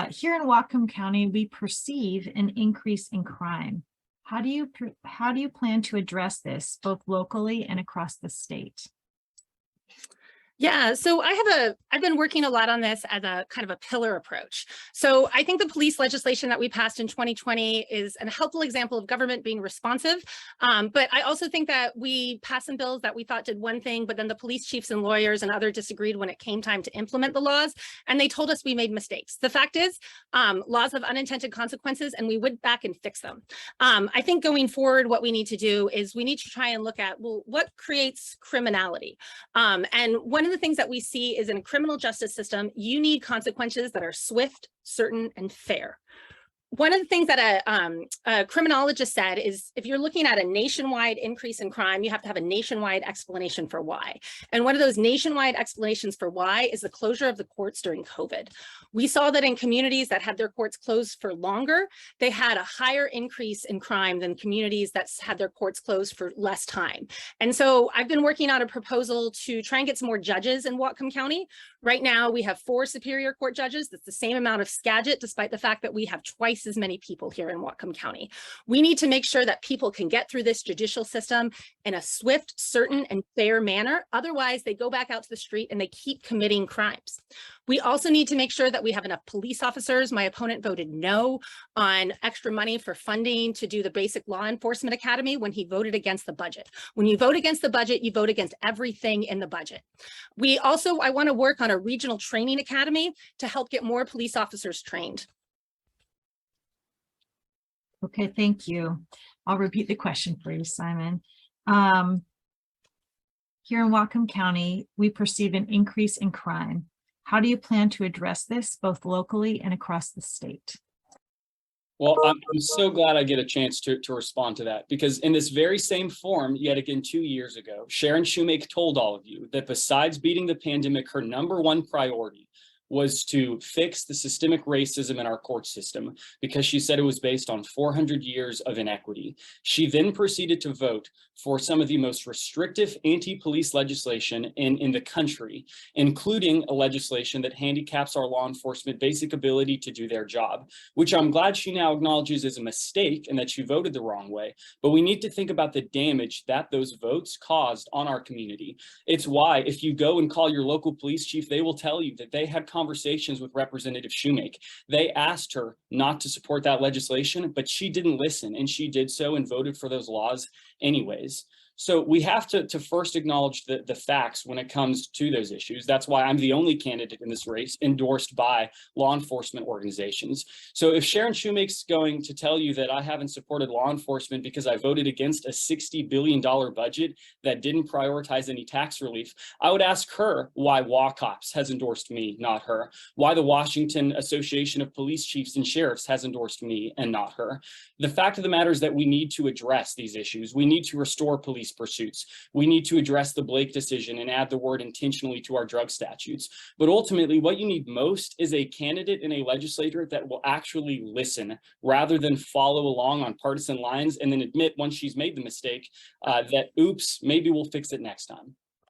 Here in Whatcom County, we perceive an increase in crime. How do you plan to address this both locally and across the state? Yeah, so I've been working a lot on this as a kind of a pillar approach. So I think the police legislation that we passed in 2020 is a helpful example of government being responsive. But I also think that we passed some bills that we thought did one thing, but then the police chiefs and lawyers and others disagreed when it came time to implement the laws, and they told us we made mistakes. The fact is, laws have unintended consequences, and we went back and fixed them. I think going forward, what we need to do is we need to try and look at, well, what creates criminality? And one of the things that we see is in a criminal justice system, you need consequences that are swift, certain, and fair. One of the things that a criminologist said is if you're looking at a nationwide increase in crime, you have to have a nationwide explanation for why. And one of those nationwide explanations for why is the closure of the courts during COVID. We saw that in communities that had their courts closed for longer, they had a higher increase in crime than communities that had their courts closed for less time. And so I've been working on a proposal to try and get some more judges in Whatcom County. Right now, we have 4 Superior Court judges. That's the same amount of Skagit, despite the fact that we have twice as many people here in Whatcom County. We need to make sure that people can get through this judicial system in a swift, certain, and fair manner. Otherwise, they go back out to the street and they keep committing crimes. We also need to make sure that we have enough police officers. My opponent voted no on extra money for funding to do the basic law enforcement academy when he voted against the budget. When you vote against the budget, you vote against everything in the budget. I want to work on a regional training academy to help get more police officers trained. Okay, thank you. I'll repeat the question for you, Simon. Here in Whatcom County, we perceive an increase in crime. How do you plan to address this both locally and across the state? Well, I'm so glad I get a chance to respond to that, because in this very same forum, yet again 2 years ago, Sharon Shewmake told all of you that besides beating the pandemic, her #1 priority was to fix the systemic racism in our court system, because she said it was based on 400 years of inequity. She then proceeded to vote for some of the most restrictive anti-police legislation in the country, including a legislation that handicaps our law enforcement basic ability to do their job, which I'm glad she now acknowledges is a mistake and that she voted the wrong way. But we need to think about the damage that those votes caused on our community. It's why if you go and call your local police chief, they will tell you that they had conversations with Representative Shewmake. They asked her not to support that legislation, but she didn't listen, and she did so and voted for those laws anyways. So we have to first acknowledge the facts when it comes to those issues. That's why I'm the only candidate in this race endorsed by law enforcement organizations. So if Sharon Shewmake's going to tell you that I haven't supported law enforcement because I voted against a $60 billion budget that didn't prioritize any tax relief, I would ask her why WACOPS has endorsed me, not her. Why the Washington Association of Police Chiefs and Sheriffs has endorsed me and not her. The fact of the matter is that we need to address these issues. We need to restore police pursuits. We need to address the Blake decision and add the word intentionally to our drug statutes. But ultimately, what you need most is a candidate and a legislator that will actually listen rather than follow along on partisan lines and then admit once she's made the mistake that, oops, maybe we'll fix it next time.